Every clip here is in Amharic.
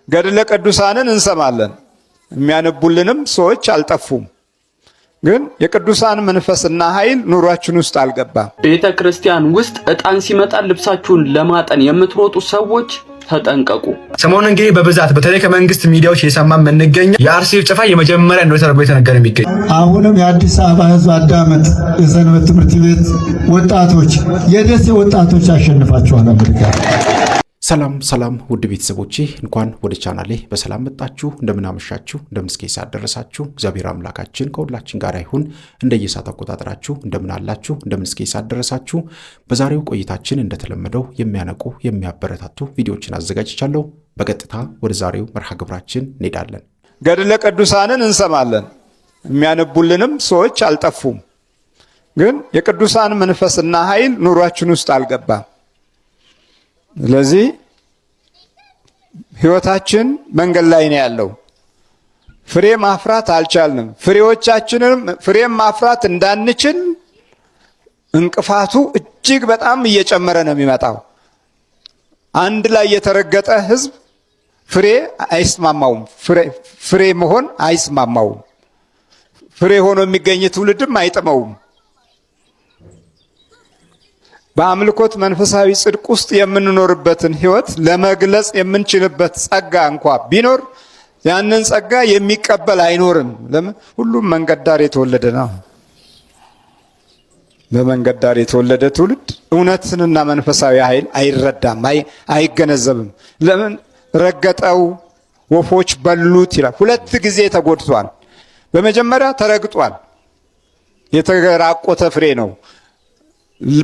ገድለ ቅዱሳንን እንሰማለን። የሚያነቡልንም ሰዎች አልጠፉም። ግን የቅዱሳን መንፈስና ኃይል ኑሯችን ውስጥ አልገባም። ቤተ ክርስቲያን ውስጥ ዕጣን ሲመጣ ልብሳችሁን ለማጠን የምትሮጡ ሰዎች ተጠንቀቁ። ሰሞኑን እንግዲህ በብዛት በተለይ ከመንግስት ሚዲያዎች የሰማን የምንገኘው የአርሲ ጭፍጨፋ የመጀመሪያ እንደሆነ ተደርጎ የተነገረ የሚገኝ አሁንም የአዲስ አበባ ሕዝብ አዳመጥ። የሰንበት ትምህርት ቤት ወጣቶች፣ የደሴ ወጣቶች አሸንፋችኋል። አሜሪካ ሰላም ሰላም ውድ ቤተሰቦቼ እንኳን ወደ ቻናሌ በሰላም መጣችሁ። እንደምናመሻችሁ እንደምንስከይሳ ደረሳችሁ። እግዚአብሔር አምላካችን ከሁላችን ጋር ይሁን። እንደየሰዓት አቆጣጠራችሁ እንደምናላችሁ እንደምንስከይሳ ደረሳችሁ። በዛሬው ቆይታችን እንደተለመደው የሚያነቁ የሚያበረታቱ ቪዲዮዎችን አዘጋጅቻለሁ። በቀጥታ ወደ ዛሬው መርሃ ግብራችን እንሄዳለን። ገድለ ቅዱሳንን እንሰማለን። የሚያነቡልንም ሰዎች አልጠፉም። ግን የቅዱሳን መንፈስና ኃይል ኑሯችን ውስጥ አልገባም። ስለዚህ ህይወታችን መንገድ ላይ ነው ያለው። ፍሬ ማፍራት አልቻልንም። ፍሬዎቻችንን ፍሬም ማፍራት እንዳንችል እንቅፋቱ እጅግ በጣም እየጨመረ ነው የሚመጣው። አንድ ላይ የተረገጠ ህዝብ ፍሬ አይስማማውም። ፍሬ መሆን አይስማማውም። ፍሬ ሆኖ የሚገኝ ትውልድም አይጥመውም። በአምልኮት መንፈሳዊ ጽድቅ ውስጥ የምንኖርበትን ህይወት ለመግለጽ የምንችልበት ጸጋ እንኳ ቢኖር ያንን ጸጋ የሚቀበል አይኖርም። ለምን? ሁሉም መንገድ ዳር የተወለደ ነው። በመንገድ ዳር የተወለደ ትውልድ እውነትንና መንፈሳዊ ኃይል አይረዳም፣ አይገነዘብም። ለምን? ረገጠው፣ ወፎች በሉት ይላል። ሁለት ጊዜ ተጎድቷል። በመጀመሪያ ተረግጧል። የተራቆተ ፍሬ ነው።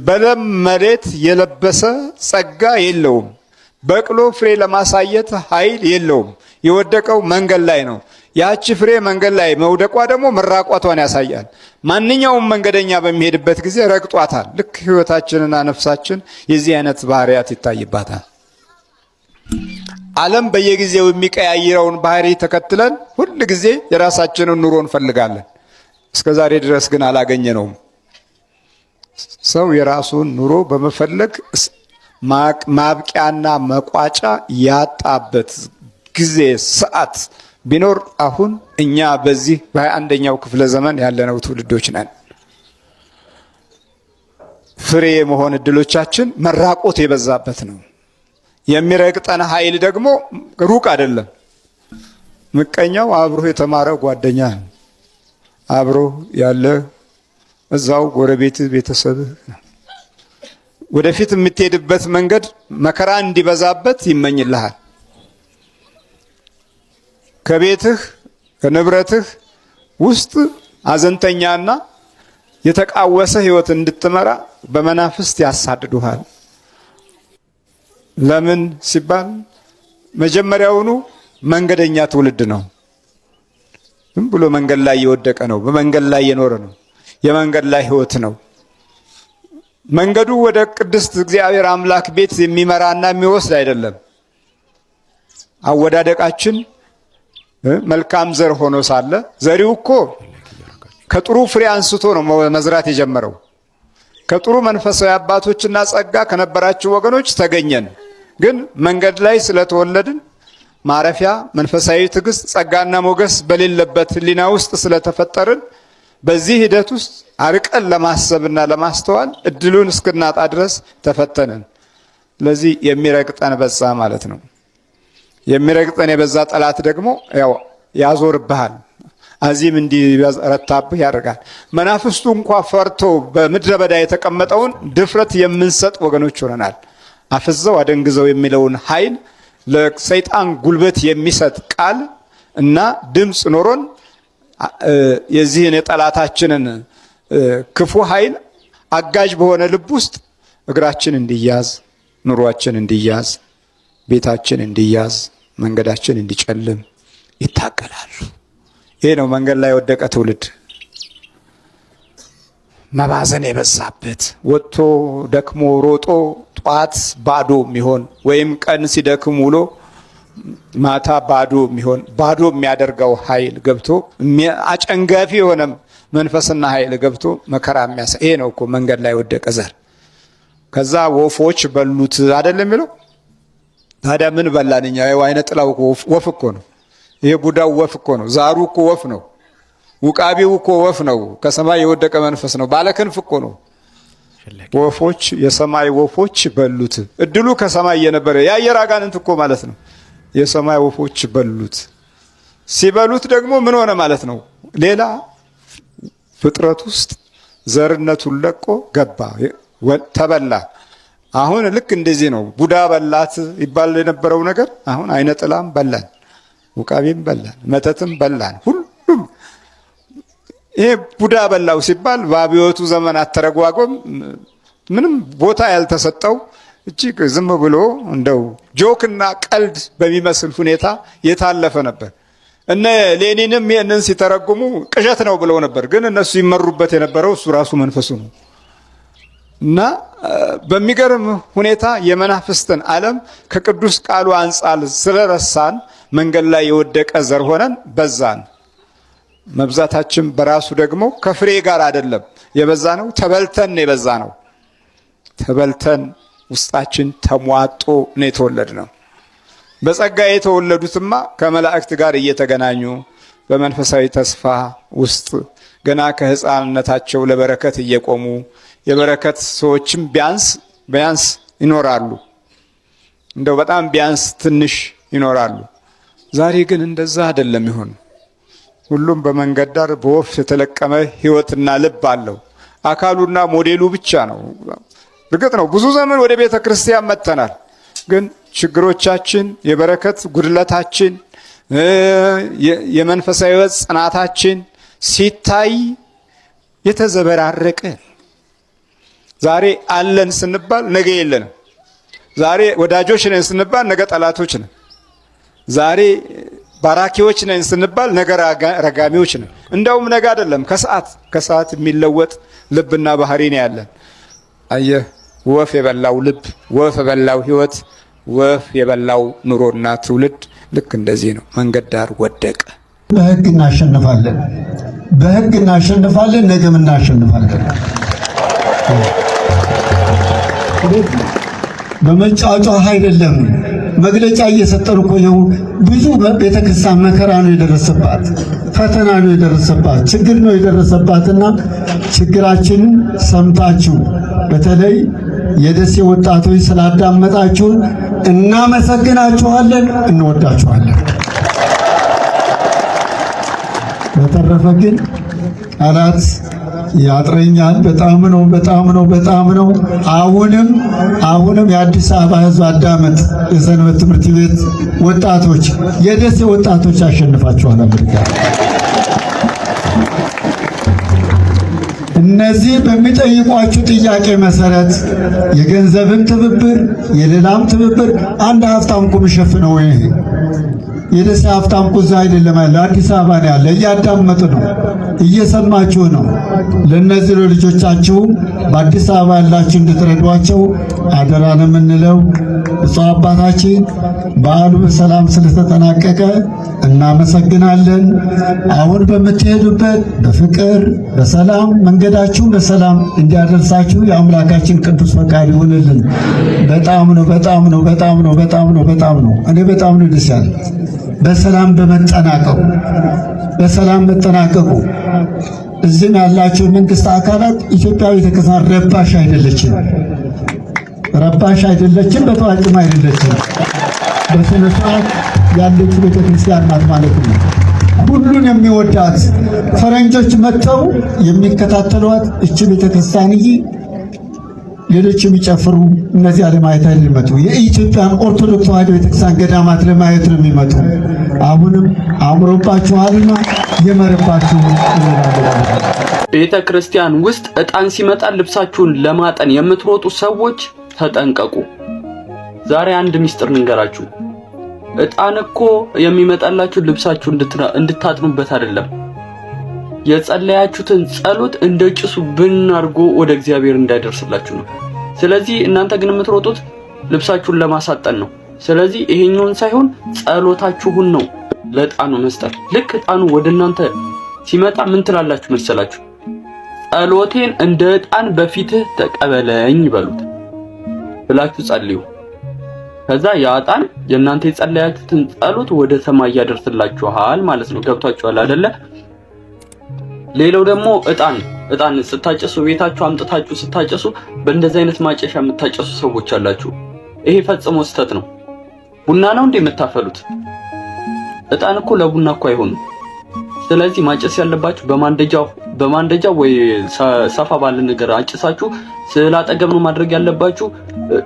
በለም መሬት የለበሰ ጸጋ የለውም። በቅሎ ፍሬ ለማሳየት ኃይል የለውም። የወደቀው መንገድ ላይ ነው። ያቺ ፍሬ መንገድ ላይ መውደቋ ደግሞ መራቋቷን ያሳያል። ማንኛውም መንገደኛ በሚሄድበት ጊዜ ረግጧታል። ልክ ህይወታችንና ነፍሳችን የዚህ አይነት ባህሪያት ይታይባታል። ዓለም በየጊዜው የሚቀያይረውን ባህሪ ተከትለን ሁል ጊዜ የራሳችንን ኑሮ እንፈልጋለን። እስከዛሬ ድረስ ግን አላገኘነውም። ሰው የራሱን ኑሮ በመፈለግ ማብቂያና መቋጫ ያጣበት ጊዜ ሰዓት ቢኖር አሁን እኛ በዚህ በ21ኛው ክፍለ ዘመን ያለነው ትውልዶች ነን። ፍሬ የመሆን እድሎቻችን መራቆት የበዛበት ነው። የሚረግጠን ኃይል ደግሞ ሩቅ አይደለም። ምቀኛው አብሮ የተማረ ጓደኛ፣ አብሮ ያለ እዛው ጎረቤት ቤተሰብ፣ ወደፊት የምትሄድበት መንገድ መከራ እንዲበዛበት ይመኝልሃል። ከቤትህ ከንብረትህ ውስጥ አዘንተኛና የተቃወሰ ህይወት እንድትመራ በመናፍስት ያሳድዱሃል። ለምን ሲባል መጀመሪያውኑ መንገደኛ ትውልድ ነው። ዝም ብሎ መንገድ ላይ የወደቀ ነው። በመንገድ ላይ የኖረ ነው። የመንገድ ላይ ህይወት ነው። መንገዱ ወደ ቅድስት እግዚአብሔር አምላክ ቤት የሚመራና የሚወስድ አይደለም። አወዳደቃችን መልካም ዘር ሆኖ ሳለ ዘሪው እኮ ከጥሩ ፍሬ አንስቶ ነው መዝራት የጀመረው። ከጥሩ መንፈሳዊ አባቶችና ጸጋ ከነበራቸው ወገኖች ተገኘን። ግን መንገድ ላይ ስለተወለድን ማረፊያ መንፈሳዊ ትዕግስት፣ ጸጋና ሞገስ በሌለበት ህሊና ውስጥ ስለተፈጠርን በዚህ ሂደት ውስጥ አርቀን ለማሰብና ለማስተዋል እድሉን እስክናጣ ድረስ ተፈተንን። ስለዚህ የሚረግጠን በዛ ማለት ነው። የሚረግጠን የበዛ ጠላት ደግሞ ያው ያዞርብሃል፣ አዚም እንዲረታብህ ያደርጋል። መናፍስቱ እንኳ ፈርቶ በምድረ በዳ የተቀመጠውን ድፍረት የምንሰጥ ወገኖች ሆነናል። አፍዘው አደንግዘው የሚለውን ኃይል ለሰይጣን ጉልበት የሚሰጥ ቃል እና ድምፅ ኖሮን የዚህን የጠላታችንን ክፉ ኃይል አጋዥ በሆነ ልብ ውስጥ እግራችን እንዲያዝ፣ ኑሯችን እንዲያዝ፣ ቤታችን እንዲያዝ፣ መንገዳችን እንዲጨልም ይታገላሉ። ይሄ ነው መንገድ ላይ የወደቀ ትውልድ። መባዘን የበዛበት ወጥቶ ደክሞ ሮጦ ጧት ባዶ የሚሆን ወይም ቀን ሲደክም ውሎ ማታ ባዶ የሚያደርገው ኃይል ገብቶ አጨንጋፊ የሆነ መንፈስና ኃይል ገብቶ መከራ የሚያሳይ ይሄ ነው እኮ መንገድ ላይ ወደቀ ዘር። ከዛ ወፎች በሉት አይደለም የሚለው። ታዲያ ምን በላን እኛ? አይነ ጥላው ወፍ እኮ ነው። ይሄ ቡዳው ወፍ እኮ ነው። ዛሩ እኮ ወፍ ነው። ውቃቢው እኮ ወፍ ነው። ከሰማይ የወደቀ መንፈስ ነው። ባለክንፍ እኮ ነው። ወፎች፣ የሰማይ ወፎች በሉት። እድሉ ከሰማይ የነበረ የአየር አጋንንት እኮ ማለት ነው። የሰማይ ወፎች በሉት። ሲበሉት ደግሞ ምን ሆነ ማለት ነው? ሌላ ፍጥረት ውስጥ ዘርነቱን ለቆ ገባ፣ ተበላ። አሁን ልክ እንደዚህ ነው። ቡዳ በላት ይባል የነበረው ነገር አሁን አይነ ጥላም በላን፣ ውቃቢም በላን፣ መተትም በላን። ሁሉም ይሄ ቡዳ በላው ሲባል በአብዮቱ ዘመን አተረጓጎም ምንም ቦታ ያልተሰጠው እጅግ ዝም ብሎ እንደው ጆክና ቀልድ በሚመስል ሁኔታ የታለፈ ነበር። እነ ሌኒንም ይህንን ሲተረጉሙ ቅዠት ነው ብለው ነበር። ግን እነሱ ይመሩበት የነበረው እሱ ራሱ መንፈሱ ነው። እና በሚገርም ሁኔታ የመናፍስትን ዓለም ከቅዱስ ቃሉ አንጻር ስለረሳን መንገድ ላይ የወደቀ ዘር ሆነን በዛን። መብዛታችን በራሱ ደግሞ ከፍሬ ጋር አይደለም የበዛ ነው፣ ተበልተን የበዛ ነው። ተበልተን ውስጣችን ተሟጦ ነው የተወለድ ነው። በጸጋ የተወለዱትማ ከመላእክት ጋር እየተገናኙ በመንፈሳዊ ተስፋ ውስጥ ገና ከሕፃንነታቸው ለበረከት እየቆሙ የበረከት ሰዎችም ቢያንስ ይኖራሉ። እንደው በጣም ቢያንስ ትንሽ ይኖራሉ። ዛሬ ግን እንደዛ አይደለም ይሆን። ሁሉም በመንገድ ዳር በወፍ የተለቀመ ሕይወትና ልብ አለው። አካሉና ሞዴሉ ብቻ ነው። እርግጥ ነው ብዙ ዘመን ወደ ቤተ ክርስቲያን መጥተናል። ግን ችግሮቻችን፣ የበረከት ጉድለታችን፣ የመንፈሳዊ ሕይወት ጽናታችን ሲታይ የተዘበራረቀ። ዛሬ አለን ስንባል ነገ የለንም። ዛሬ ወዳጆች ነን ስንባል ነገ ጠላቶች ነን። ዛሬ ባራኪዎች ነን ስንባል ነገ ረጋሚዎች ነን። እንደውም ነገ አይደለም ከሰዓት የሚለወጥ ልብና ባህሪ ነው ያለን። አየህ፣ ወፍ የበላው ልብ፣ ወፍ የበላው ሕይወት፣ ወፍ የበላው ኑሮና ትውልድ ልክ እንደዚህ ነው። መንገድ ዳር ወደቀ። በሕግ እናሸንፋለን፣ በሕግ እናሸንፋለን፣ ነገም እናሸንፋለን። በመጫጫህ አይደለም። መግለጫ እየሰጠን እኮ ነው። ብዙ ቤተክርስቲያን መከራ ነው የደረሰባት፣ ፈተና ነው የደረሰባት፣ ችግር ነው የደረሰባትና ችግራችንን ሰምታችሁ በተለይ የደሴ ወጣቶች ስላዳመጣችሁን እናመሰግናችኋለን፣ እንወዳችኋለን። በተረፈ ግን አላት ያጥረኛል። በጣም ነው። አሁንም የአዲስ አበባ ሕዝብ አዳመጥ። የሰንበት ትምህርት ቤት ወጣቶች፣ የደሴ ወጣቶች አሸንፋችኋል። አሜሪካ እነዚህ በሚጠይቋችሁ ጥያቄ መሰረት የገንዘብም ትብብር የሌላም ትብብር አንድ ሀብታም እኮ የሚሸፍነው ይሄ የደሴ ሀብታም እኮ እዛ አይደለም ያለ፣ አዲስ አበባ ነው ያለ። እያዳመጡ ነው፣ እየሰማችሁ ነው። ለእነዚህ ልጆቻችሁ በአዲስ አበባ ያላችሁ እንድትረዷቸው አደራ ነው የምንለው። ብፁዕ አባታችን በዓሉ በሰላም ስለተጠናቀቀ እናመሰግናለን። አሁን በምትሄዱበት በፍቅር በሰላም መንገዳችሁ በሰላም እንዲያደርሳችሁ የአምላካችን ቅዱስ ፈቃድ ይሁንልን። በጣም ነው እኔ በጣም ነው ደስ ያለኝ በሰላም መጠናቀቁ። እዚህም ያላቸው መንግስት አካላት ኢትዮጵያ ቤተክርስቲያን ረባሽ አይደለችም፣ በታዋቂም አይደለችም። በስነ ስርዓት ያለች ቤተክርስቲያን ናት ማለት ነው። ሁሉን የሚወዳት ፈረንጆች መጥተው የሚከታተሏት እቺ ቤተክርስቲያን ሌሎች የሚጨፍሩ እነዚያ ለማየት አይመጡ። የኢትዮጵያን ኦርቶዶክስ ተዋሕዶ ቤተክርስቲያን ገዳማት ለማየት ነው የሚመጡ። አሁንም አምሮባችኋልና የመረባችሁ ቤተ ክርስቲያን ውስጥ ዕጣን ሲመጣ ልብሳችሁን ለማጠን የምትሮጡ ሰዎች ተጠንቀቁ። ዛሬ አንድ ምስጢር ልንገራችሁ። ዕጣን እኮ የሚመጣላችሁ ልብሳችሁ እንድታጥኑበት አይደለም። የጸለያችሁትን ጸሎት እንደ ጭሱ ብን አድርጎ ወደ እግዚአብሔር እንዳይደርስላችሁ ነው። ስለዚህ እናንተ ግን የምትሮጡት ልብሳችሁን ለማሳጠን ነው። ስለዚህ ይሄኛውን ሳይሆን ጸሎታችሁን ነው ለዕጣኑ መስጠት። ልክ ዕጣኑ ወደ እናንተ ሲመጣ ምን ትላላችሁ መሰላችሁ? ጸሎቴን እንደ ዕጣን በፊትህ ተቀበለኝ በሉት ብላችሁ ጸልዩ። ከዛ ያ ዕጣን የእናንተ የጸለያችሁትን ጸሎት ወደ ሰማይ ያደርስላችኋል ማለት ነው። ገብታችኋል አይደለ? ሌላው ደግሞ ዕጣን ስታጨሱ ቤታችሁ አምጥታችሁ ስታጨሱ በእንደዚህ አይነት ማጨሻ የምታጨሱ ሰዎች አላችሁ። ይሄ ፈጽሞ ስህተት ነው። ቡና ነው እንዴ የምታፈሉት? ዕጣን እኮ ለቡና እኮ አይሆንም። ስለዚህ ማጨስ ያለባችሁ በማንደጃ ወይ ሰፋ ባለ ነገር አጭሳችሁ ስላጠገብ ነው ማድረግ ያለባችሁ።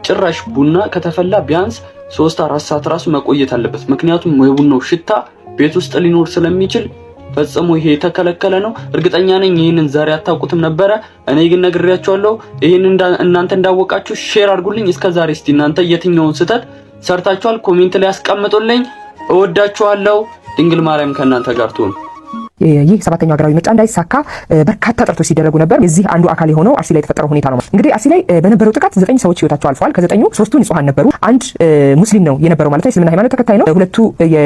ጭራሽ ቡና ከተፈላ ቢያንስ 3-4 ሰዓት ራሱ መቆየት አለበት። ምክንያቱም የቡናው ሽታ ቤት ውስጥ ሊኖር ስለሚችል ፈጽሞ ይሄ የተከለከለ ነው። እርግጠኛ ነኝ ይሄንን ዛሬ አታውቁትም ነበረ። እኔ ግን ነግሬያችኋለሁ። ይሄን እናንተ እንዳወቃችሁ ሼር አድርጉልኝ። እስከዛሬ እስቲ እናንተ የትኛውን ስህተት ሰርታችኋል? ኮሜንት ላይ አስቀምጡልኝ። እወዳችኋለሁ። ድንግል ማርያም ከእናንተ ጋር ትሁን። ይህ ሰባተኛው ሀገራዊ ምርጫ እንዳይሳካ በርካታ ጥረቶች ሲደረጉ ነበር። የዚህ አንዱ አካል የሆነው አርሲ ላይ የተፈጠረው ሁኔታ ነው። እንግዲህ አርሲ ላይ በነበረው ጥቃት 9 ሰዎች ህይወታቸው አልፈዋል። ከ9ኙ 3ቱ ንጹሃን ነበሩ። አንድ ሙስሊም ነው የነበረው ማለት ነው። የእስልምና ሃይማኖት ተከታይ ነው። ሁለቱ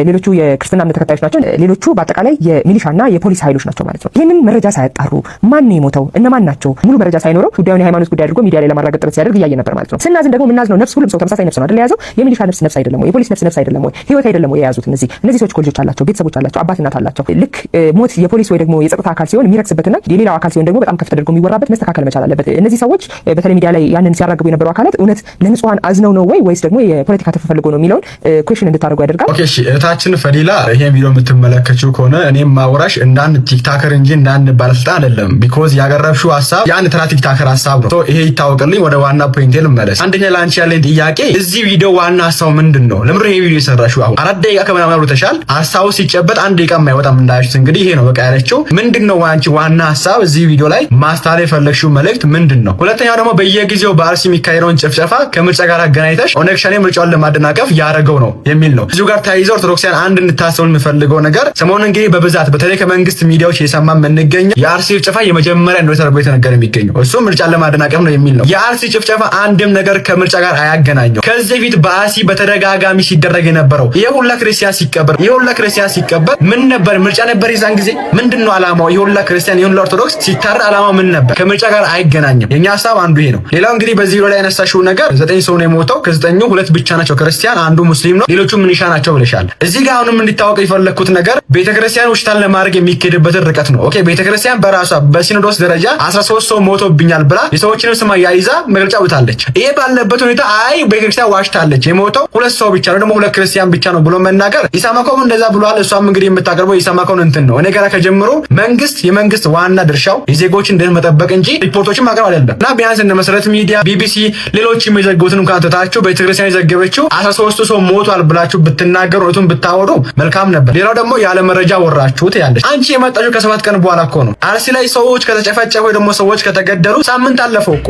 ሌሎቹ የክርስትና እምነት ተከታዮች ናቸው። ሌሎቹ በአጠቃላይ የሚሊሻና የፖሊስ ኃይሎች ናቸው ማለት ነው። ይህንን መረጃ ሳያጣሩ ማን ነው የሞተው እነማን ናቸው ሙሉ መረጃ ሳይኖረው ጉዳዩን የሃይማኖት ጉዳይ አድርጎ ሚዲያ ላይ ለማረጋገጥ ጥረት ሲያደርግ እያየ ነበር ማለት ነው። ስናዝን ደግሞ የምናዝነው ነፍስ ሁሉም ሰው ተመሳሳይ ነፍስ ነው አይደል የያዘው? የሚሊሻ ነፍስ አይደለም ወይ? የፖሊስ ነፍስ አይደለም ወይ? ህይወት አይደለም ወይ የያዙት? እነዚህ ሰዎች ልጆች አላቸው፣ ቤተሰቦች አላቸው፣ አባት እናት አላቸው። ልክ ሞት የፖሊስ ወይ ደግሞ የጸጥታ አካል ሲሆን የሚረክስበትና የሌላው አካል ሲሆን ደግሞ በጣም ከፍ ተደርጎ የሚወራበት መስተካከል መቻል አለበት። እነዚህ ሰዎች በተለይ ሚዲያ ላይ ያንን ሲያራግቡ የነበሩ አካላት እውነት ለንጹሃን አዝነው ነው ወይስ ደግሞ የፖለቲካ ተፈልጎ ነው የሚለውን ኩዌሽን እንድታደርጉ ያደርጋል። ኦኬ እሺ፣ እህታችን ፈዲላ ይሄን ቪዲዮ የምትመለከችው ከሆነ እኔም ማውራሽ እንዳንድ ቲክታከር እንጂ እንዳንድ ባለስልጣን አይደለም። ቢኮዝ ያቀረብሽው ሀሳብ የአንድ ተራ ቲክታከር ሀሳብ ነው። ይሄ ይታወቅልኝ። ወደ ዋና ፖይንቴ ልመለስ። አንደኛ ለአንቺ ያለኝ ጥያቄ እዚህ ቪዲዮ ዋና ሀሳቡ ምንድን ነው? ለምን ይሄ ቪዲዮ የሰራሽው? አሁን 4 ደቂቃ ከምናምን አውርተሻል። ሀሳቡ ሲጨበጥ 1 ደቂቃ የማይወጣም እንዳያችሁት። እንግዲህ ይሄ ነው በቃ ያለችው። ምንድን ነው አንቺ ዋና ሀሳብ እዚህ ቪዲዮ ላይ ማስተላለፍ የፈለግሽው መልእክት ምንድን ነው? ሁለተኛው ደግሞ በየጊዜው በአርሲ የሚካሄደውን ጭፍጨፋ ከምርጫ ጋር አገናኝተሽ ኦነግ ሸኔ ምርጫውን ለማደናቀፍ ያደረገው ነው የሚል ነው። እዚሁ ጋር ተያይዘው ኦርቶዶክሲያን አንድ እንድታስተውሉ የምፈልገው ነገር ሰሞኑን እንግዲህ በብዛት በተለይ ከመንግስት ሚዲያዎች የሰማ የምንገኘው የአርሲ ጭፍጨፋ የመጀመሪያ እንደሆነ ተደርጎ የተነገረ የሚገኘው እሱ ምርጫን ለማደናቀፍ ነው የሚል ነው። የአርሲ ጭፍጨፋ አንድም ነገር ከምርጫ ጋር አያገናኘው። ከዚህ ፊት በአርሲ በተደጋጋሚ ሲደረግ የነበረው ይሄ ሁላ ክርስቲያን ሲቀበር ምን ነበር? ምርጫ ነበር የዛን ጊዜ። ምንድን ነው ዓላማው? ይሄ ሁላ ክርስቲያን ይሁን ኦርቶዶክስ ሲታረድ ዓላማው ምን ነበር? ከምርጫ ጋር አይገናኝም። የኛ ሐሳብ አንዱ ይሄ ነው። ሌላው እንግዲህ በዚህ ቪዲዮ ላይ ያነሳሽው ነገር 9 ሰው ነው የሞተው። ከ9ኙ 2 ብቻ ናቸው ክርስቲያን፣ አንዱ ሙስሊም ነው፣ ሌሎቹ ምንሻ ናቸው ብለሻል። እዚህ ጋር አሁንም እንዲታወቅ የፈለኩት ነገር ቤተክርስቲያን ውሽታን ለማድረግ የሚኬድበትን ርቀት ነው። ኦኬ ቤተክርስቲያን በራሷ በሲኖዶስ ደረጃ 13 ሰው ሞቶብኛል ብላ የሰዎችን ስም ያይዛ መግለጫ አውጥታለች። ይሄ ባለበት ሁኔታ አይ ቤተክርስቲያን ዋሽታለች የሞተው 2 ሰው ብቻ ነው ደግሞ 2 ክርስቲያን ብቻ ነው ብሎ መናገር ኢሳማኮም እንደዛ ብሏል። እሷም እንግዲህ የምታቀርበው ኢሳማኮን እንትን ነው። እኔ ገና ከጀምሮ የመንግስት ዋና ድርሻው የዜጎችን ደህንነት መጠበቅ እንጂ ሪፖርቶችን ማቅረብ አይደለም። እና ቢያንስ እነ መሰረት ሚዲያ፣ ቢቢሲ፣ ሌሎች የሚዘግቡትን እንኳን ተታችሁ ቤተክርስቲያን የዘገበችው 13 ሰው ሞቷል ብላችሁ ብትናገሩ እቱን ብታወሩ መልካም ነበር። ሌላው ደግሞ ያለ መረጃ ወራችሁት ያለች አንቺ የመጣችሁ ከ7 ቀን በኋላ እኮ ነው። አርሲ ላይ ሰዎች ከተጨፈጨፉ ወይ ደግሞ ሰዎች ከተገደሉ ሳምንት አለፈው እኮ።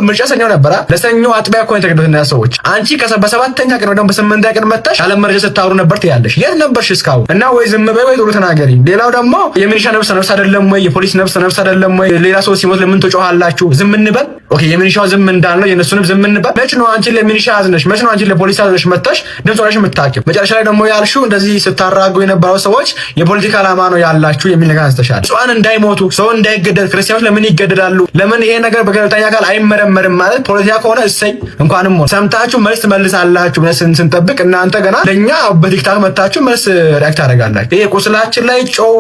ምርጫ ሰኞ ነበረ። ለሰኞ አጥቢያ እኮ የተገደሉት እነዛ ሰዎች። አንቺ በ7ኛ ቀን ወይ ደግሞ በ8ኛ ቀን መጣሽ ያለ መረጃ ስታወሩ ነበር ትያለሽ። የት ነበርሽ እስካሁን? እና ወይ ዝም በይ ወይ ጥሩ ተናገሪ። ሌላው ደግሞ የሚሊሻ ነፍስ አይደለም ወይ? የፖሊስ ነፍስ አይደለም ወይ? ሌላ ሰው ሲሞት ለምን ትጮሃላችሁ? ዝም እንበል? ኦኬ የሚሊሻው ዝም እንዳልነው የነሱንም ዝም እንበል? መች ነው አንቺ ለሚሊሻ አዝነሽ? መች ነው አንቺ ለፖሊስ አዝነሽ መጣሽ ድምጽ ሆነሽ የምታውቂው? መጨረሻ ላይ ደግሞ ያልሽው እንደዚህ ስታራጉ የነበረው ሰዎች የፖለቲካ ዓላማ ነው ያላችሁ የሚል ነገር አንስተሻል። ንጹሃን እንዳይሞቱ ሰው እንዳይገደል ክርስቲያኖች ለምን ይገደዳሉ? ለምን ይሄ ነገር በገለልተኛ አካል አይመረመርም? ማለት ፖለቲካ ከሆነ እሰይ እንኳንም ሰምታችሁ መልስ ትመልሳላችሁ ስንጠብቅ እናንተ ገና ለኛ በቲክታክ መታችሁ መልስ ሪአክት ታደርጋላችሁ። ይሄ ቁስላችን ላይ ጨው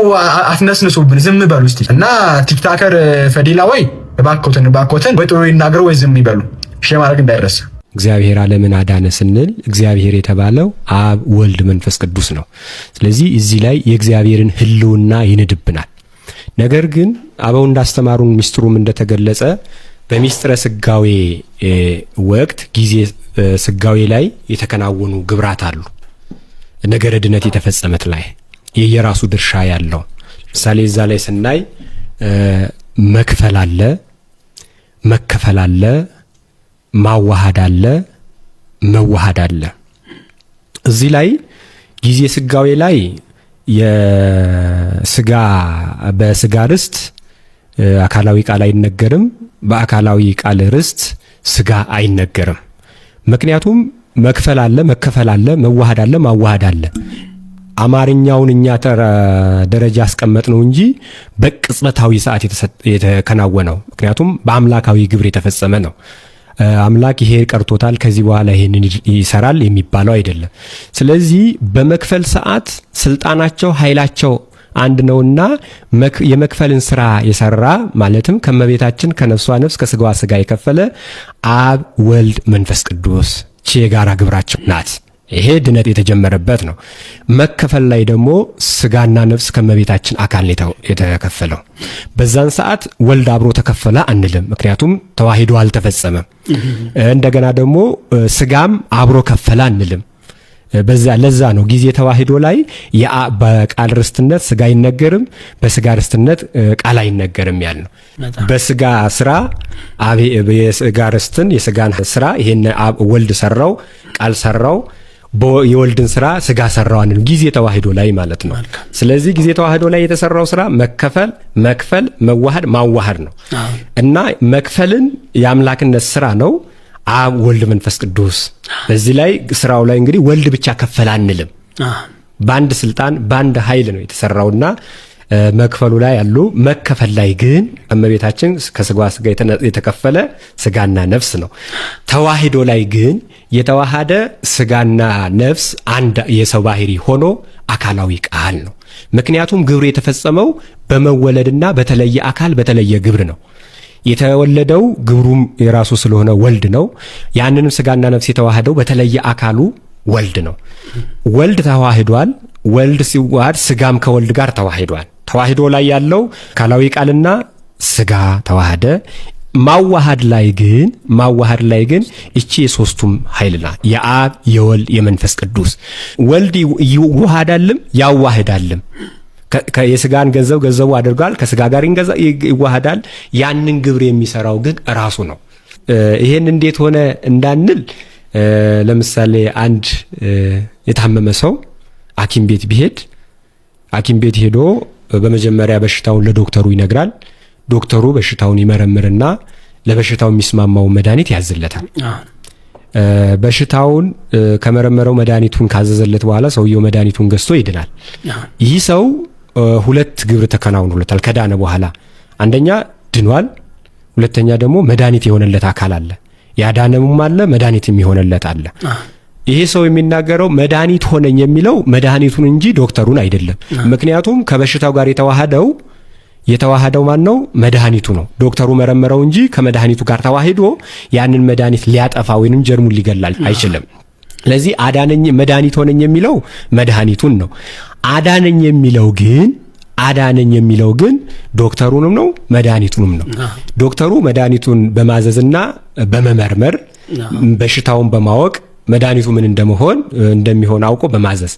አትነስንሱብን። ዝም በሉ እስቲ። እና ቲክታከር ፈዲላ ወይ ባኮትን ወይ ጥሩ ይናገሩ ወይ ዝም ይበሉ። ሼር ማድረግ እንዳይረሳ። እግዚአብሔር ዓለምን አዳነ ስንል እግዚአብሔር የተባለው አብ፣ ወልድ፣ መንፈስ ቅዱስ ነው። ስለዚህ እዚህ ላይ የእግዚአብሔርን ሕልውና ይንድብናል። ነገር ግን አበው እንዳስተማሩን ሚስጥሩም እንደተገለጸ በሚስጥረ ስጋዌ ወቅት ጊዜ ስጋዌ ላይ የተከናወኑ ግብራት አሉ። ነገረ ድነት የተፈጸመት ላይ የየራሱ ድርሻ ያለው ምሳሌ እዛ ላይ ስናይ መክፈል አለ፣ መከፈል አለ፣ ማዋሃድ አለ፣ መዋሃድ አለ። እዚህ ላይ ጊዜ ስጋዌ ላይ የስጋ በስጋ ርስት አካላዊ ቃል አይነገርም፣ በአካላዊ ቃል ርስት ስጋ አይነገርም። ምክንያቱም መክፈል አለ፣ መከፈል አለ፣ መዋሃድ አለ፣ ማዋሃድ አለ። አማርኛውን እኛ ደረጃ ያስቀመጥ ነው እንጂ በቅጽበታዊ ሰዓት የተከናወነው ምክንያቱም በአምላካዊ ግብር የተፈጸመ ነው። አምላክ ይሄ ቀርቶታል ከዚህ በኋላ ይሄንን ይሰራል የሚባለው አይደለም። ስለዚህ በመክፈል ሰዓት ስልጣናቸው ኃይላቸው አንድ ነውና የመክፈልን ስራ የሰራ ማለትም ከመቤታችን ከነፍሷ ነፍስ ከስጋዋ ስጋ የከፈለ አብ ወልድ መንፈስ ቅዱስ የጋራ ግብራቸው ናት። ይሄ ድነት የተጀመረበት ነው። መከፈል ላይ ደግሞ ስጋና ነፍስ ከመቤታችን አካል የተከፈለው በዛን ሰዓት ወልድ አብሮ ተከፈለ አንልም፣ ምክንያቱም ተዋሂዶ አልተፈጸመም። እንደገና ደግሞ ስጋም አብሮ ከፈለ አንልም። ለዛ ነው ጊዜ ተዋሂዶ ላይ በቃል ርስትነት ስጋ አይነገርም፣ በስጋ ርስትነት ቃል አይነገርም ያልነው። በስጋ ስራ የስጋ ርስትን የስጋን ስራ ይሄን ወልድ ሰራው ቃል ሰራው፣ የወልድን ስራ ስጋ ሰራው ጊዜ ተዋሂዶ ላይ ማለት ነው። ስለዚህ ጊዜ ተዋሂዶ ላይ የተሰራው ስራ መከፈል፣ መክፈል፣ መዋሃድ፣ ማዋሃድ ነው እና መክፈልን የአምላክነት ስራ ነው አብ ወልድ መንፈስ ቅዱስ። በዚህ ላይ ስራው ላይ እንግዲህ ወልድ ብቻ ከፈለ አንልም፣ በአንድ ስልጣን በአንድ ኃይል ነው የተሰራውና መክፈሉ ላይ ያሉ መከፈል ላይ ግን እመቤታችን ከስጋዋ ስጋ የተከፈለ ስጋና ነፍስ ነው። ተዋሂዶ ላይ ግን የተዋሃደ ስጋና ነፍስ አንድ የሰው ባህሪ ሆኖ አካላዊ ቃል ነው። ምክንያቱም ግብሩ የተፈጸመው በመወለድና በተለየ አካል በተለየ ግብር ነው። የተወለደው ግብሩም የራሱ ስለሆነ ወልድ ነው። ያንንም ስጋና ነፍስ የተዋሃደው በተለየ አካሉ ወልድ ነው። ወልድ ተዋህዷል። ወልድ ሲዋሃድ ስጋም ከወልድ ጋር ተዋህዷል። ተዋህዶ ላይ ያለው አካላዊ ቃልና ስጋ ተዋሃደ። ማዋሃድ ላይ ግን እቺ የሶስቱም ኃይል ናት፣ የአብ የወልድ የመንፈስ ቅዱስ። ወልድ ይዋሃዳልም ያዋህዳልም። የስጋን ገንዘቡ አድርጓል፣ ከስጋ ጋር ይዋሃዳል። ያንን ግብር የሚሰራው ግን ራሱ ነው። ይሄን እንዴት ሆነ እንዳንል ለምሳሌ አንድ የታመመ ሰው ሐኪም ቤት ቢሄድ ሐኪም ቤት ሄዶ በመጀመሪያ በሽታውን ለዶክተሩ ይነግራል። ዶክተሩ በሽታውን ይመረምርና ለበሽታው የሚስማማው መድኃኒት ያዝለታል። በሽታውን ከመረመረው መድኃኒቱን ካዘዘለት በኋላ ሰውየው መድኃኒቱን ገዝቶ ይድናል። ይህ ሰው ሁለት ግብር ተከናውኖለታል ከዳነ በኋላ። አንደኛ ድኗል፣ ሁለተኛ ደግሞ መድኃኒት የሆነለት አካል አለ። ያዳነውም አለ መድኃኒትም የሆነለት አለ። ይሄ ሰው የሚናገረው መድኃኒት ሆነኝ የሚለው መድኃኒቱን እንጂ ዶክተሩን አይደለም። ምክንያቱም ከበሽታው ጋር የተዋሃደው ማን ነው? መድኃኒቱ ነው። ዶክተሩ መረመረው እንጂ ከመድኃኒቱ ጋር ተዋሂዶ ያንን መድኃኒት ሊያጠፋ ወይንም ጀርሙን ሊገላል አይችልም። ስለዚህ አዳነኝ መድኃኒት ሆነኝ የሚለው መድኃኒቱን ነው። አዳነኝ የሚለው ግን ዶክተሩንም ነው መድኃኒቱንም ነው። ዶክተሩ መድኃኒቱን በማዘዝና በመመርመር በሽታውን በማወቅ መድኃኒቱ ምን እንደሚሆን አውቆ በማዘዝ፣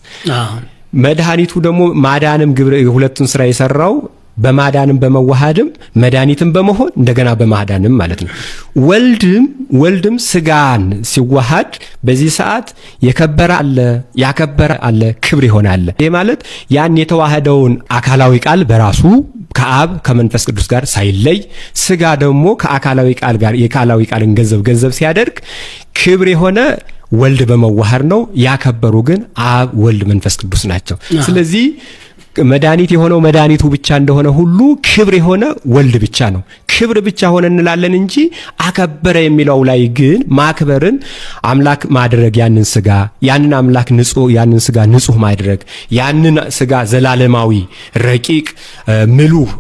መድኃኒቱ ደግሞ ማዳንም ግብር ሁለቱን ስራ የሰራው በማዳንም በመዋሃድም መድኃኒትም በመሆን እንደገና በማዳንም ማለት ነው። ወልድም ስጋን ሲዋሃድ በዚህ ሰዓት የከበረ አለ ያከበረ አለ ክብር ይሆናል። ይሄ ማለት ያን የተዋሃደውን አካላዊ ቃል በራሱ ከአብ ከመንፈስ ቅዱስ ጋር ሳይለይ ስጋ ደግሞ ከአካላዊ ቃል ጋር የአካላዊ ቃልን ገንዘብ ሲያደርግ ክብር የሆነ ወልድ በመዋሃድ ነው። ያከበሩ ግን አብ ወልድ መንፈስ ቅዱስ ናቸው። ስለዚህ መድኃኒት የሆነው መድኃኒቱ ብቻ እንደሆነ ሁሉ ክብር የሆነ ወልድ ብቻ ነው። ክብር ብቻ ሆነ እንላለን እንጂ አከበረ የሚለው ላይ ግን ማክበርን አምላክ ማድረግ ያንን አምላክ ያንን ስጋ ንጹህ ማድረግ ያንን ስጋ ዘላለማዊ ረቂቅ ምሉህ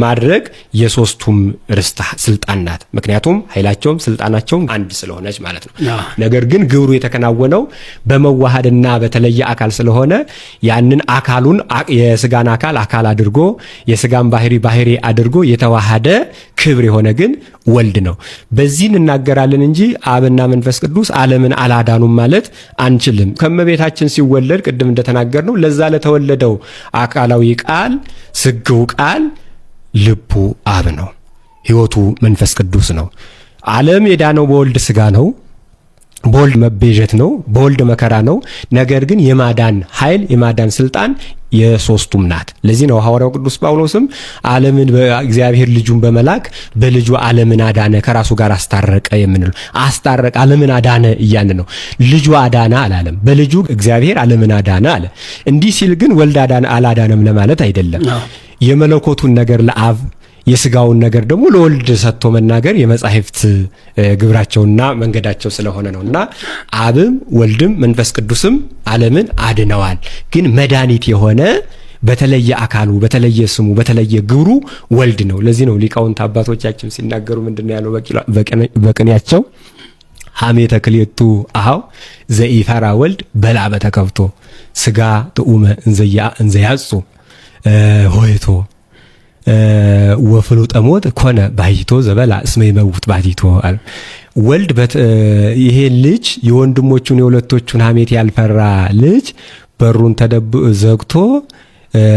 ማድረግ የሶስቱም ርስት ስልጣን ናት። ምክንያቱም ኃይላቸውም ስልጣናቸውም አንድ ስለሆነች ማለት ነው። ነገር ግን ግብሩ የተከናወነው በመዋሃድና በተለየ አካል ስለሆነ ያንን አካሉን የስጋን አካል አድርጎ የስጋን ባህሪ አድርጎ የተዋሃደ ክብር የሆነ ግን ወልድ ነው። በዚህ እንናገራለን እንጂ አብና መንፈስ ቅዱስ ዓለምን አላዳኑም ማለት አንችልም። ከመቤታችን ሲወለድ ቅድም እንደተናገርነው ለዛ ለተወለደው አካላዊ ቃል ስግው ቃል ልቡ አብ ነው፣ ሕይወቱ መንፈስ ቅዱስ ነው። ዓለም የዳነው በወልድ ስጋ ነው፣ በወልድ መቤዠት ነው፣ በወልድ መከራ ነው። ነገር ግን የማዳን ኃይል የማዳን ስልጣን የሶስቱም ናት። ለዚህ ነው ሐዋርያው ቅዱስ ጳውሎስም ዓለምን እግዚአብሔር ልጁን በመላክ በልጁ ዓለምን አዳነ ከራሱ ጋር አስታረቀ የምንለው አስታረቀ ዓለምን አዳነ እያን ነው። ልጁ አዳነ አላለም፣ በልጁ እግዚአብሔር ዓለምን አዳነ አለ። እንዲህ ሲል ግን ወልድ አዳነ አላዳነም ለማለት አይደለም። የመለኮቱን ነገር ለአብ የስጋውን ነገር ደግሞ ለወልድ ሰጥቶ መናገር የመጻሕፍት ግብራቸውና መንገዳቸው ስለሆነ ነውና አብም ወልድም መንፈስ ቅዱስም ዓለምን አድነዋል። ግን መድኃኒት የሆነ በተለየ አካሉ በተለየ ስሙ በተለየ ግብሩ ወልድ ነው። ለዚህ ነው ሊቃውንት አባቶቻችን ሲናገሩ ምንድነው ያለው በቅኔያቸው ሐሜተ ክልኤቱ አኀው ዘኢፈራ ወልድ በልዐ በተከብቶ ስጋ ጥዑመ እንዘያጹ ሆይቶ ወፍሉጠ ሞት ኮነ ባሕቲቶ ዘበልዐ እስመ ይመውት ባሕቲቶ አለ። ወልድ ይሄ ልጅ የወንድሞቹን የሁለቶቹን ሐሜት ያልፈራ ልጅ በሩን ዘግቶ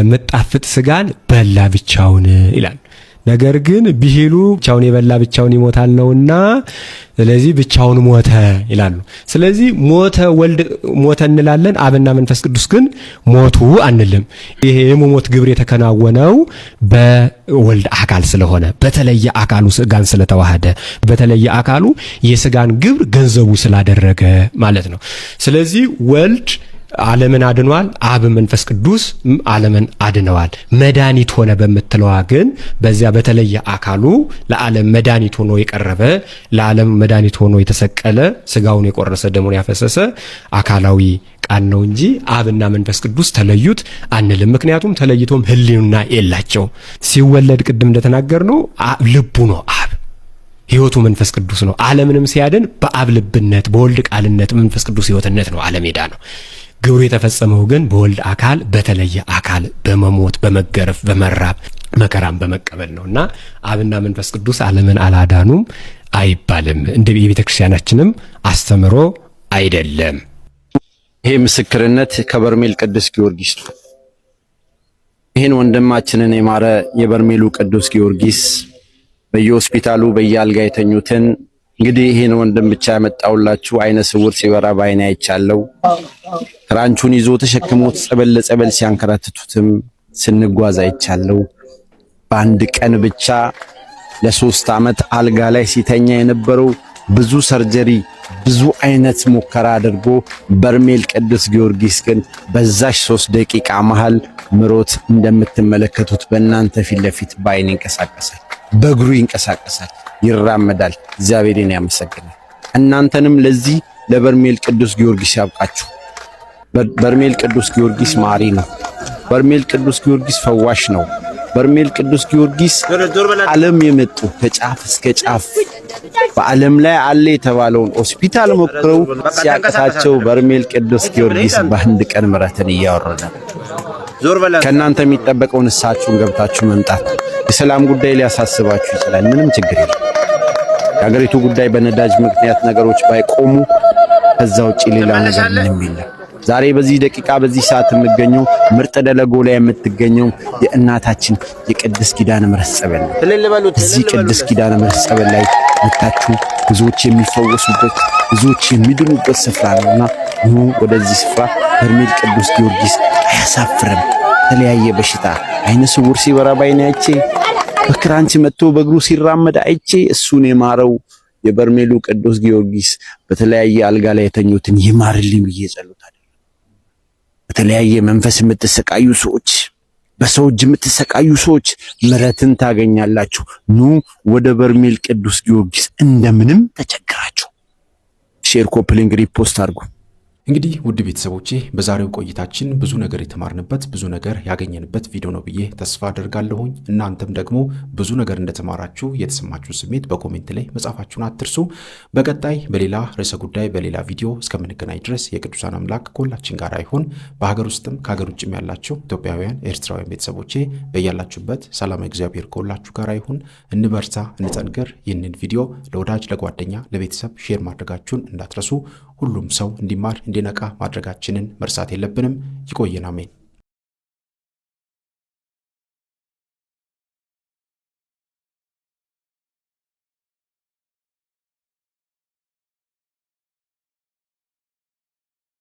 ምጣፍጥ ስጋን በላ ብቻውን ይላል። ነገር ግን ቢሄሉ ብቻውን የበላ ብቻውን ይሞታል ነውና ስለዚህ ብቻውን ሞተ ይላሉ። ስለዚህ ሞተ ወልድ ሞተ እንላለን። አብና መንፈስ ቅዱስ ግን ሞቱ አንልም። ይሄ የሞት ግብር የተከናወነው በወልድ አካል ስለሆነ በተለየ አካሉ ስጋን ስለተዋሃደ በተለየ አካሉ የስጋን ግብር ገንዘቡ ስላደረገ ማለት ነው። ስለዚህ ወልድ ዓለምን አድኗል። አብ መንፈስ ቅዱስ ዓለምን አድነዋል። መድኃኒት ሆነ በምትለዋ ግን በዚያ በተለየ አካሉ ለዓለም መድኃኒት ሆኖ የቀረበ ለዓለም መድኃኒት ሆኖ የተሰቀለ ስጋውን የቆረሰ ደሙን ያፈሰሰ አካላዊ ቃል ነው እንጂ አብና መንፈስ ቅዱስ ተለዩት አንልም። ምክንያቱም ተለይቶም ሕሊና የላቸው። ሲወለድ ቅድም እንደተናገርነው ልቡ ነው አብ፣ ሕይወቱ መንፈስ ቅዱስ ነው። ዓለምንም ሲያድን በአብ ልብነት በወልድ ቃልነት መንፈስ ቅዱስ ሕይወትነት ነው ዓለም ሄዳ ነው። ግብሩ የተፈጸመው ግን በወልድ አካል በተለየ አካል በመሞት በመገረፍ በመራብ መከራን በመቀበል ነውና አብና መንፈስ ቅዱስ ዓለምን አላዳኑም አይባልም። እንደ የቤተ ክርስቲያናችንም አስተምሮ አይደለም። ይሄ ምስክርነት ከበርሜል ቅዱስ ጊዮርጊስ ነው። ይህን ወንድማችንን የማረ የበርሜሉ ቅዱስ ጊዮርጊስ በየሆስፒታሉ በየአልጋ የተኙትን እንግዲህ ይሄን ወንድም ብቻ ያመጣውላችሁ አይነ ስውር ሲበራ ባይኔ አይቻለው። ክራንቹን ይዞ ተሸክሞት ጸበል ለጸበል ሲያንከራትቱትም ስንጓዝ አይቻለው። በአንድ ቀን ብቻ ለ3 ዓመት አልጋ ላይ ሲተኛ የነበረው ብዙ ሰርጀሪ ብዙ አይነት ሙከራ አድርጎ በርሜል ቅዱስ ጊዮርጊስ ግን በዛሽ 3 ደቂቃ መሃል ምሮት እንደምትመለከቱት በእናንተ ፊት ለፊት ባይን ይንቀሳቀሳል፣ በእግሩ ይንቀሳቀሳል፣ ይራመዳል። እግዚአብሔርን ያመሰግናል። እናንተንም ለዚህ ለበርሜል ቅዱስ ጊዮርጊስ ያብቃችሁ። በርሜል ቅዱስ ጊዮርጊስ ማሪ ነው። በርሜል ቅዱስ ጊዮርጊስ ፈዋሽ ነው። በርሜል ቅዱስ ጊዮርጊስ ዓለም የመጡ ከጫፍ እስከ ጫፍ በዓለም ላይ አለ የተባለውን ሆስፒታል ሞክረው ሲያቀታቸው በርሜል ቅዱስ ጊዮርጊስ በአንድ ቀን ምሕረትን እያወረደ ከእናንተ የሚጠበቀው ንስሐችሁን ገብታችሁ መምጣት። የሰላም ጉዳይ ሊያሳስባችሁ ይችላል። ምንም ችግር የለም። የሀገሪቱ ጉዳይ በነዳጅ ምክንያት ነገሮች ባይቆሙ ከዛ ውጪ ሌላ ነገር ምንም የለም። ዛሬ በዚህ ደቂቃ በዚህ ሰዓት የምገኘው ምርጥ ደለጎ ላይ የምትገኘው የእናታችን የቅድስት ኪዳነ ምሕረት ጸበል ነው። እዚህ ቅድስት ኪዳነ ምሕረት ጸበል ላይ መታችሁ ብዙዎች የሚፈወሱበት ብዙዎች የሚድኑበት ስፍራ ነውና ኑ ወደዚህ ስፍራ። በርሜል ቅዱስ ጊዮርጊስ አያሳፍርም። የተለያየ በሽታ አይነ ስውር ሲበራ ባይኔ አይቼ በክራንች መጥቶ በእግሩ ሲራመድ አይቼ እሱን የማረው የበርሜሉ ቅዱስ ጊዮርጊስ በተለያየ አልጋ ላይ የተኙትን ይማርልኝ ብዬ ጸሎት አደረኩ። በተለያየ መንፈስ የምትሰቃዩ ሰዎች፣ በሰው እጅ የምትሰቃዩ ሰዎች ምሕረትን ታገኛላችሁ። ኑ ወደ በርሜል ቅዱስ ጊዮርጊስ እንደምንም ተቸግራችሁ ሼር፣ ኮፒ ሊንክ፣ ሪፖስት አድርጉ። እንግዲህ ውድ ቤተሰቦቼ በዛሬው ቆይታችን ብዙ ነገር የተማርንበት ብዙ ነገር ያገኘንበት ቪዲዮ ነው ብዬ ተስፋ አደርጋለሁኝ። እናንተም ደግሞ ብዙ ነገር እንደተማራችሁ የተሰማችሁን ስሜት በኮሜንት ላይ መጻፋችሁን አትርሱ። በቀጣይ በሌላ ርዕሰ ጉዳይ በሌላ ቪዲዮ እስከምንገናኝ ድረስ የቅዱሳን አምላክ ከሁላችን ጋር ይሁን። በሀገር ውስጥም ከሀገር ውጭም ያላችሁ ኢትዮጵያውያን ኤርትራውያን ቤተሰቦቼ በያላችሁበት ሰላም እግዚአብሔር ከሁላችሁ ጋር ይሁን። እንበርታ፣ እንጠንክር። ይህንን ቪዲዮ ለወዳጅ ለጓደኛ ለቤተሰብ ሼር ማድረጋችሁን እንዳትረሱ። ሁሉም ሰው እንዲማር እንዲነቃ ማድረጋችንን መርሳት የለብንም። ይቆየን። አሜን።